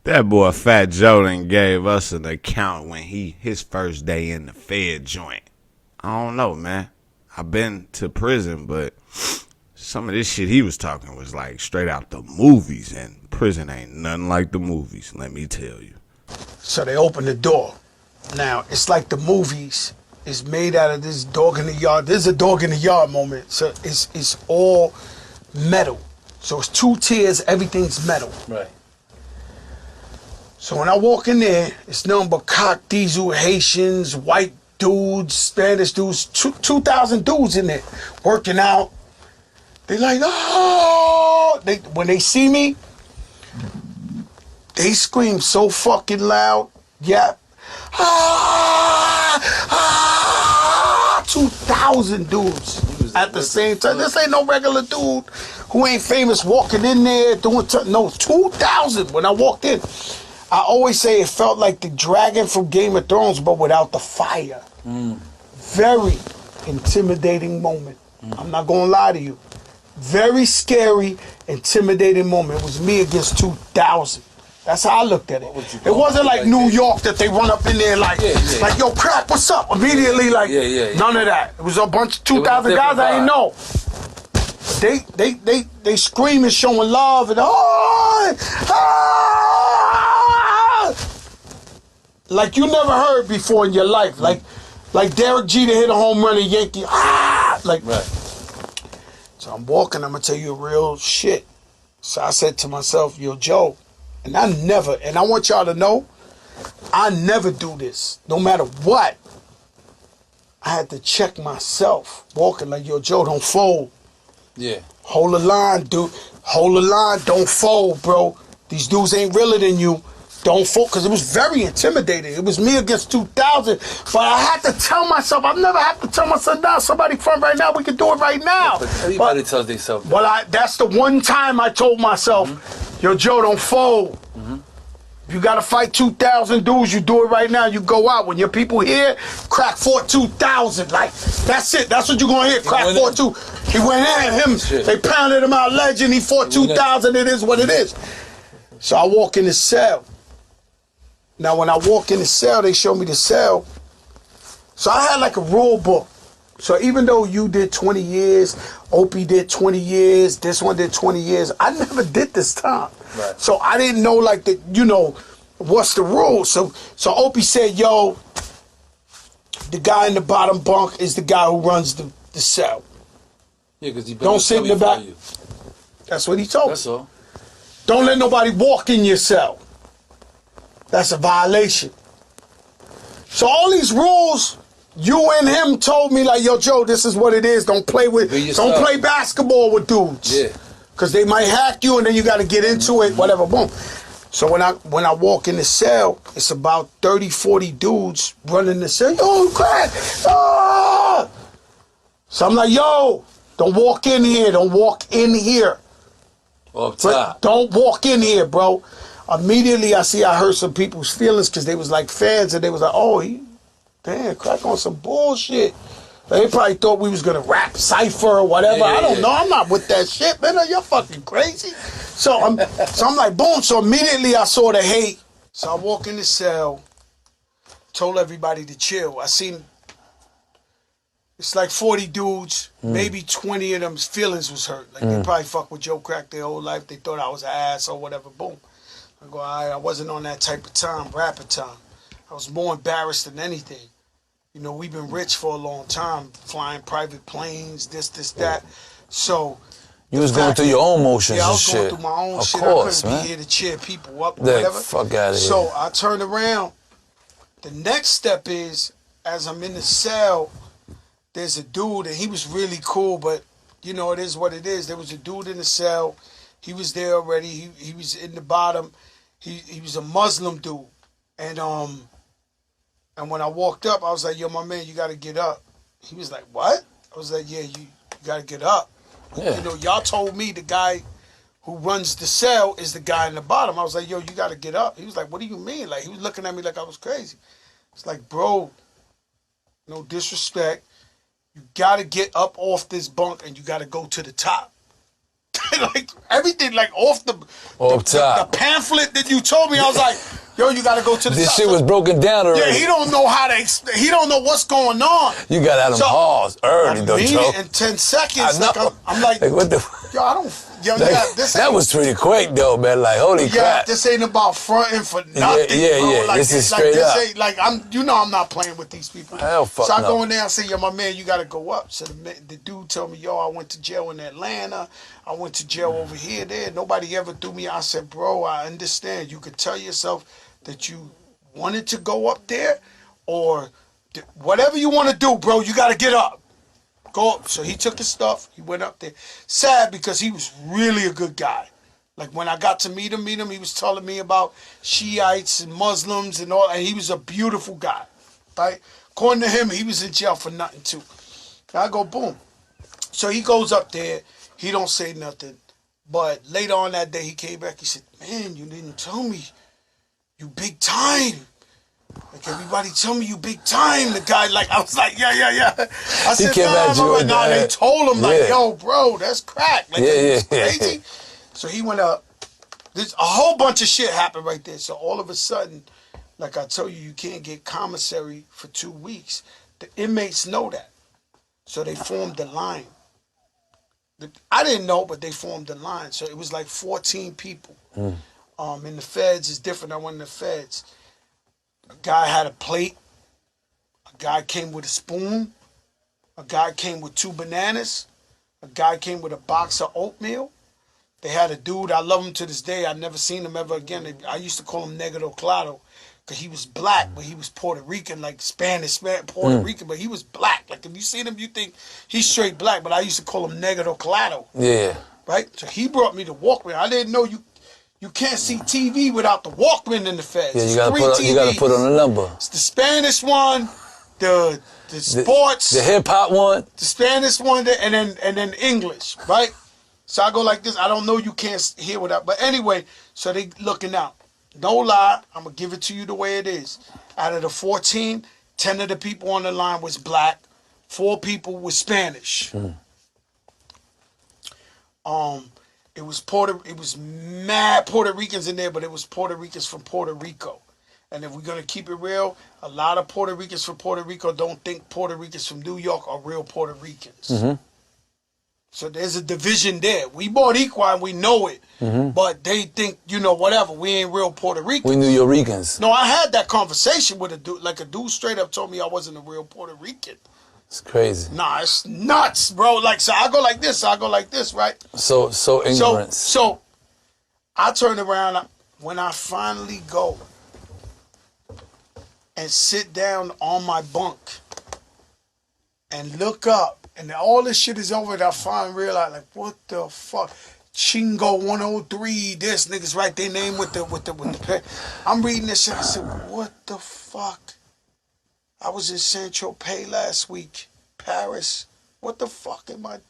That boy Fatjoe done gave us an account when his first day in the Fed joint. I don't know, man. I've been to prison, but some of this shit he was talking was like straight out the movies, and prison ain't nothing like the movies, let me tell you. So they open the door. Now, it's like the movies. It's made out of this dog in the yard. There's a dog in the yard moment. So it's all metal. So it's 2 tiers, everything's metal. Right. So when I walk in there, it's nothing but cock diesel, Haitians, white dudes, Spanish dudes, 2,000 dudes in there working out. They like, oh! When they see me, they scream so fucking loud. Yeah. Ah! Ah! 2,000 dudes at the same time. This ain't no regular dude who ain't famous walking in there doing no, 2,000 when I walked in. I always say it felt like the dragon from Game of Thrones, but without the fire. Very intimidating moment. I'm not gonna lie to you. Very scary, intimidating moment. It was me against 2,000. That's how I looked at it. It wasn't like New York that they run up in there like, like, yo, crack, what's up? Immediately, like, none of that. It was a bunch of 2,000 guys I didn't know. They screaming, showing love, and like you never heard before in your life. Like Derek Jeter hit a home run in Yankee. So I'm walking, I'm gonna tell you real shit. So I said to myself, yo, Joe, and I want y'all to know, I never do this, no matter what. I had to check myself, walking like, yo, Joe, don't fold. Yeah. Hold the line, dude. Hold the line, don't fold, bro. These dudes ain't realer than you. Don't fold, because it was very intimidating. It was me against 2,000. But I had to tell myself, I've never had to tell myself, now, somebody from right now, we can do it right now. But everybody tells themselves. Well, that's the one time I told myself, yo, Joe, don't fold. If you got to fight 2,000 dudes, you do it right now. You go out. When your people here, crack 4-2,000. Like, that's it. That's what you're going to hear. Crack 4-2. He went in him. Shit. They pounded him out. Legend. He fought 2,000. It is what it is. So I walk in the cell. Now, when I walk in the cell, they show me the cell. So I had like a rule book. So even though you did 20 years, Opie did 20 years, this one did 20 years, I never did this time. Right. So I didn't know like the, what's the rule. So Opie said, yo, the guy in the bottom bunk is the guy who runs the cell. Yeah, because he don't sit in the back. That's what he told me. That's all. Don't let nobody walk in your cell. That's a violation. So all these rules, you and him told me like, yo, Joe, this is what it is. Don't play basketball with dudes. Yeah. Cause they might hack you and then you gotta get into it, whatever, boom. So when I walk in the cell, it's about 30, 40 dudes running the cell. Yo, crack! Ah! So I'm like, yo, don't walk in here, don't walk in here. Up top. Don't walk in here, bro. Immediately I hurt some people's feelings because they was like fans and they was like, oh, damn, crack on some bullshit. They probably thought we was gonna rap cipher or whatever. I don't know. I'm not with that shit, man. You're fucking crazy. So I'm like, boom. So immediately I saw the hate. So I walk in the cell, told everybody to chill. I seen it's like 40 dudes, maybe 20 of them's feelings was hurt. Like they probably fuck with Joe Crack their whole life. They thought I was an ass or whatever. Boom. I go, I wasn't on that type of time, rapper time. I was more embarrassed than anything. We've been rich for a long time, flying private planes, this, that. So you was going through your own motions. Yeah, I was and going shit. through my own of shit. Course, I couldn't man. be here to cheer people up or The whatever. fuck out of here. So I turned around. The next step is, as I'm in the cell, there's a dude, and he was really cool, but it is what it is. There was a dude in the cell. He was there already. He was in the bottom. He was a Muslim dude. And when I walked up, I was like, yo, my man, you got to get up. He was like, what? I was like, yeah, you got to get up. Yeah. Y'all told me the guy who runs the cell is the guy in the bottom. I was like, yo, you got to get up. He was like, what do you mean? Like, he was looking at me like I was crazy. It's like, bro, no disrespect. You got to get up off this bunk and you got to go to the top. like everything, like off the top. the pamphlet that you told me. I was like, yo, you got to go to the This top. shit was broken down already. Yeah, he don't know how to. He don't know what's going on. You got out of pause early, I though, mean Joe. it in 10 seconds. I know. Like I'm like, what the? yo, I don't. Yo, Like, yeah, this that was pretty quick, though, man. Like, holy crap. This ain't about fronting for nothing, yeah, bro. yeah. Like, This is like, straight this up. ain't like I'm not playing with these people. Hell, fuck so I no. go in there and say, yo, my man, you gotta go up. So the dude told me, yo, I went to jail in Atlanta. I went to jail over here, there. Nobody ever threw me. I said, bro, I understand. You could tell yourself that you wanted to go up there, or whatever you want to do, bro. You gotta get up. Go up. So he took his stuff. He went up there. Sad because he was really a good guy. Like when I got to meet him, he was telling me about Shiites and Muslims and all, and he was a beautiful guy, right? According to him, he was in jail for nothing too. And I go, boom. So he goes up there. He don't say nothing. But later on that day, he came back. He said, man, you didn't tell me. You big time. Like everybody tell me you big time. The guy, like, I was like, yeah. I said, nah, they told him, like, yo, bro, that's crack. Like, it's crazy. So he went up. There's a whole bunch of shit happened right there. So all of a sudden, like I told you, you can't get commissary for 2 weeks. The inmates know that. So they formed the line. I didn't know, but they formed the line. So it was like 14 people. In the feds, it's different. I went in the feds. A guy had a plate. A guy came with a spoon. A guy came with 2 bananas. A guy came with a box of oatmeal. They had a dude, I love him to this day. I've never seen him ever again. I used to call him Negro Claro because he was black, but he was Puerto Rican, like Spanish, Puerto Rican, but he was black. Like if you seen him, you think he's straight black, but I used to call him Negro Claro. Yeah. Right? So he brought me the Walkman. I didn't know you can't see TV without the Walkman in the feds. Yeah, you gotta put on the number. It's the Spanish one, the sports, the hip hop one, the Spanish one, and then English, right? So I go like this. I don't know you can't hear without, but anyway. So they looking out. No lie, I'm gonna give it to you the way it is. Out of the 14, 10 of the people on the line was black, 4 people was Spanish. It was mad Puerto Ricans in there, but it was Puerto Ricans from Puerto Rico. And if we're gonna keep it real, a lot of Puerto Ricans from Puerto Rico don't think Puerto Ricans from New York are real Puerto Ricans. So there's a division there. We both equal and we know it. But they think, whatever, we ain't real Puerto Ricans. We New Yorkers. No, I had that conversation with a dude. Like a dude straight up told me I wasn't a real Puerto Rican. It's crazy. Nah, it's nuts, bro. Like, so I go like this, right? So ignorance. So I turn around when I finally go and sit down on my bunk and look up. And all this shit is over, and I finally realize, like, what the fuck? Chingo 103, this niggas write their name with the pen. I'm reading this shit. I said, what the fuck? I was in Saint Tropez last week, Paris. What the fuck am I doing?